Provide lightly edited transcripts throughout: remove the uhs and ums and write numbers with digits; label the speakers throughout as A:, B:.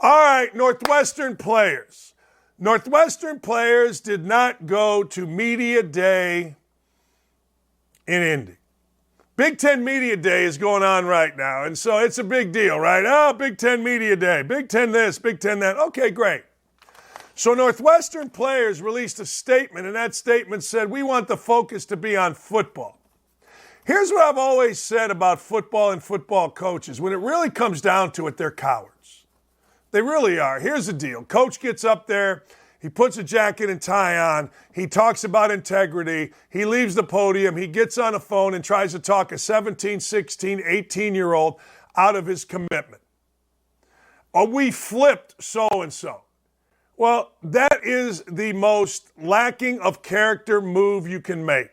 A: All right, Northwestern players. Northwestern players did not go to Media Day in Indy. Big Ten Media Day is going on right now, and so it's a big deal, right? Oh, Big Ten Media Day, Big Ten this, Big Ten that. Okay, great. So Northwestern players released a statement, and that statement said, we want the focus to be on football. Here's what I've always said about football and football coaches. When it really comes down to it, they're cowards. They really are. Here's the deal. Coach gets up there. He puts a jacket and tie on. He talks about integrity. He leaves the podium. He gets on the phone and tries to talk a 17, 16, 18-year-old out of his commitment. Oh, we flipped so-and-so. Well, that is the most lacking of character move you can make.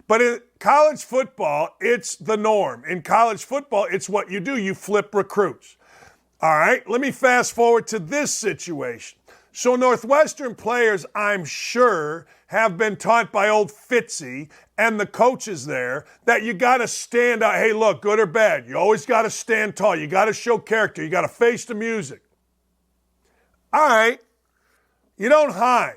A: But in college football, it's the norm. In college football, it's what you do. You flip recruits. All right, let me fast forward to this situation. So Northwestern players, I'm sure, have been taught by old Fitzy and the coaches there that you got to stand out. Hey, look, good or bad, you always got to stand tall. You got to show character. You got to face the music. All right, you don't hide.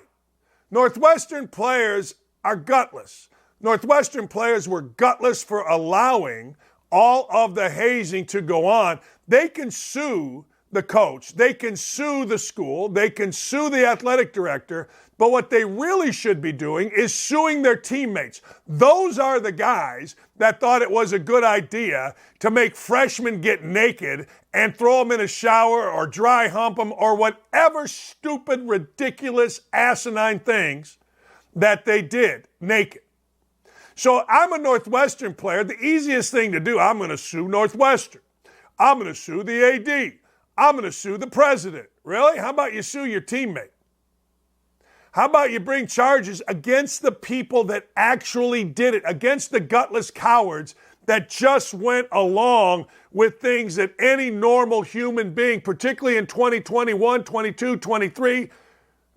A: Northwestern players are gutless. Northwestern players were gutless for allowing all of the hazing to go on. They can sue the coach. They can sue the school. They can sue the athletic director. But what they really should be doing is suing their teammates. Those are the guys that thought it was a good idea to make freshmen get naked and throw them in a shower or dry hump them or whatever stupid, ridiculous, asinine things that they did naked. So I'm a Northwestern player. The easiest thing to do, I'm going to sue Northwestern. I'm going to sue the AD. I'm going to sue the president. Really? How about you sue your teammate? How about you bring charges against the people that actually did it, against the gutless cowards that just went along with things that any normal human being, particularly in 2021, 22, 23,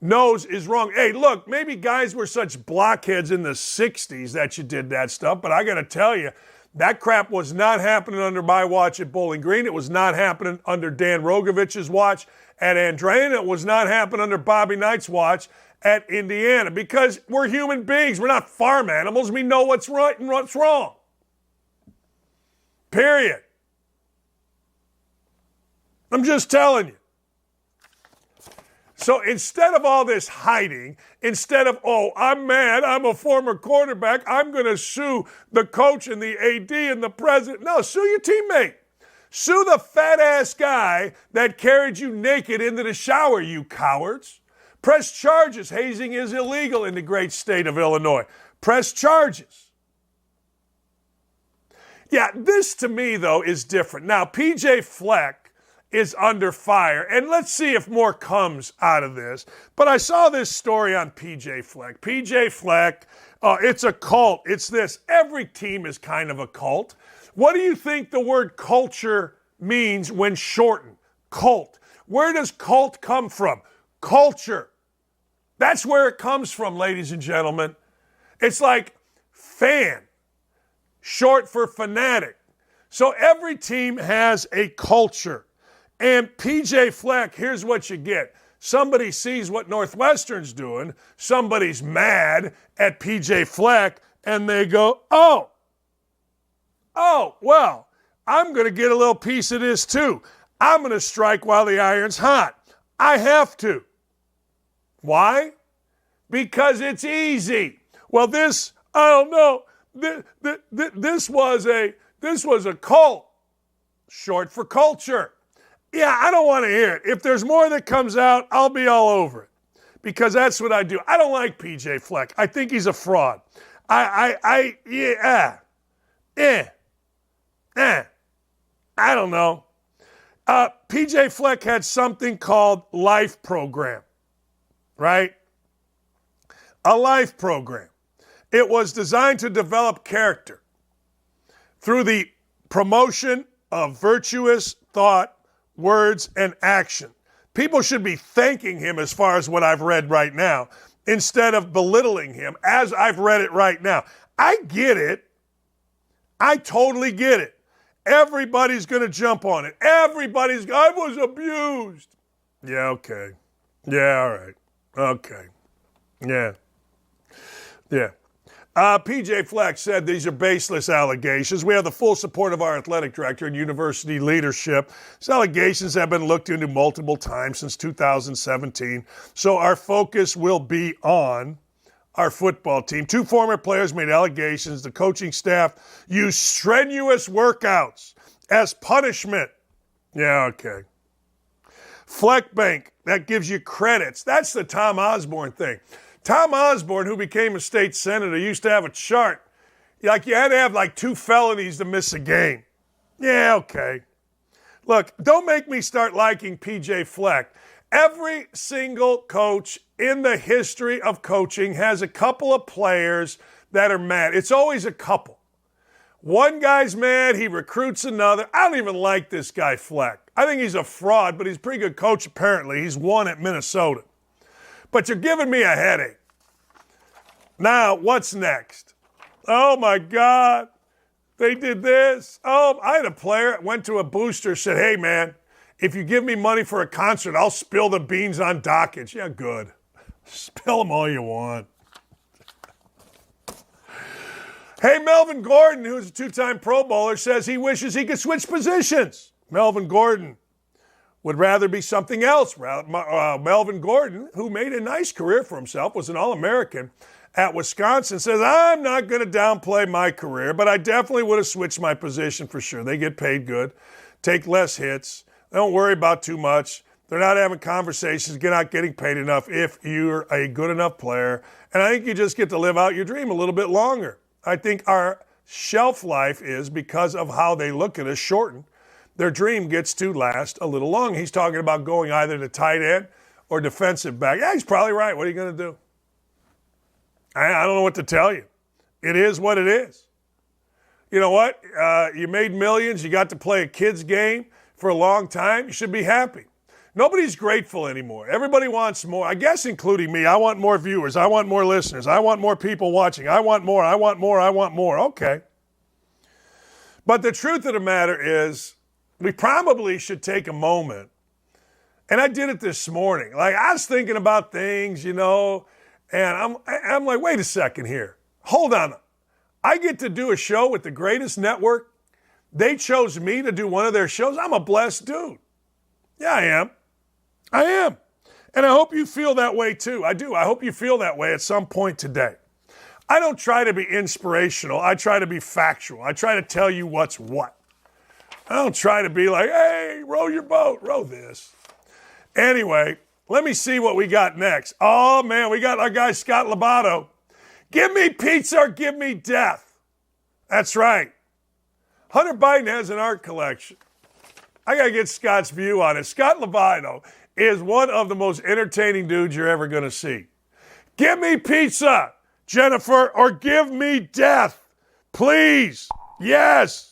A: knows is wrong. Hey, look, maybe guys were such blockheads in the 60s that you did that stuff, but I got to tell you, that crap was not happening under my watch at Bowling Green. It was not happening under Dan Rogovich's watch at Andrean. It was not happening under Bobby Knight's watch at Indiana because we're human beings. We're not farm animals. We know what's right and what's wrong. Period. I'm just telling you. So instead of all this hiding, instead of, oh, I'm mad, I'm a former quarterback, I'm going to sue the coach and the AD and the president. No, sue your teammate. Sue the fat-ass guy that carried you naked into the shower, you cowards. Press charges. Hazing is illegal in the great state of Illinois. Press charges. Yeah, this to me, though, is different. Now, P.J. Fleck is under fire. And let's see if more comes out of this. But I saw this story on P.J. Fleck. P.J. Fleck, it's a cult. It's this. Every team is kind of a cult. What do you think the word culture means when shortened? Cult. Where does cult come from? Culture. That's where it comes from, ladies and gentlemen. It's like fan, short for fanatic. So every team has a culture. And P.J. Fleck, here's what you get. Somebody sees what Northwestern's doing, somebody's mad at P.J. Fleck, and they go, oh, well, I'm going to get a little piece of this too. I'm going to strike while the iron's hot. I have to. Why? Because it's easy. Well, this, I don't know, this was a cult, short for culture. Yeah, I don't want to hear it. If there's more that comes out, I'll be all over it because that's what I do. I don't like P.J. Fleck. I think he's a fraud. I don't know. P.J. Fleck had something called Life Program, right? A life program. It was designed to develop character through the promotion of virtuous thought, words, and action. People should be thanking him as far as what I've read right now, instead of belittling him as I've read it right now. I get it. I totally get it. Everybody's going to jump on it. I was abused. Yeah, okay. Yeah, all right. Okay. Yeah. Yeah. PJ Fleck said these are baseless allegations. We have the full support of our athletic director and university leadership. These allegations have been looked into multiple times since 2017, so our focus will be on our football team. 2 former players made allegations. The coaching staff used strenuous workouts as punishment. Yeah, okay. Fleck Bank, that gives you credits. That's the Tom Osborne thing. Tom Osborne, who became a state senator, used to have a chart. Like you had to have like 2 felonies to miss a game. Yeah, okay. Look, don't make me start liking PJ Fleck. Every single coach in the history of coaching has a couple of players that are mad. It's always a couple. One guy's mad, he recruits another. I don't even like this guy Fleck. I think he's a fraud, but he's a pretty good coach apparently. He's won at Minnesota. But you're giving me a headache. Now, what's next? Oh, my God. They did this. Oh, I had a player, went to a booster, said, hey, man, if you give me money for a concert, I'll spill the beans on Dockage. Yeah, good. Spill them all you want. Hey, Melvin Gordon, who's a 2-time Pro Bowler, says he wishes he could switch positions. Melvin Gordon would rather be something else. Melvin Gordon, who made a nice career for himself, was an All-American at Wisconsin, says, I'm not going to downplay my career, but I definitely would have switched my position for sure. They get paid good, take less hits, they don't worry about too much. They're not having conversations, you're not getting paid enough if you're a good enough player. And I think you just get to live out your dream a little bit longer. I think our shelf life is, because of how they look at us, shortened. Their dream gets to last a little long. He's talking about going either to tight end or defensive back. Yeah, he's probably right. What are you going to do? I don't know what to tell you. It is what it is. You know what? You made millions. You got to play a kid's game for a long time. You should be happy. Nobody's grateful anymore. Everybody wants more. I guess including me. I want more viewers. I want more listeners. I want more people watching. I want more. I want more. I want more. Okay. But the truth of the matter is, we probably should take a moment. And I did it this morning. Like, I was thinking about things, you know, and I'm like, wait a second here. Hold on. I get to do a show with the greatest network. They chose me to do one of their shows. I'm a blessed dude. Yeah, I am. I am. And I hope you feel that way too. I do. I hope you feel that way at some point today. I don't try to be inspirational. I try to be factual. I try to tell you what's what. I don't try to be like, hey, row your boat, row this. Anyway, let me see what we got next. Oh, man, we got our guy Scott Lobato. Give me pizza or give me death. That's right. Hunter Biden has an art collection. I got to get Scott's view on it. Scott Lobato is one of the most entertaining dudes you're ever going to see. Give me pizza, Jennifer, or give me death. Please. Yes.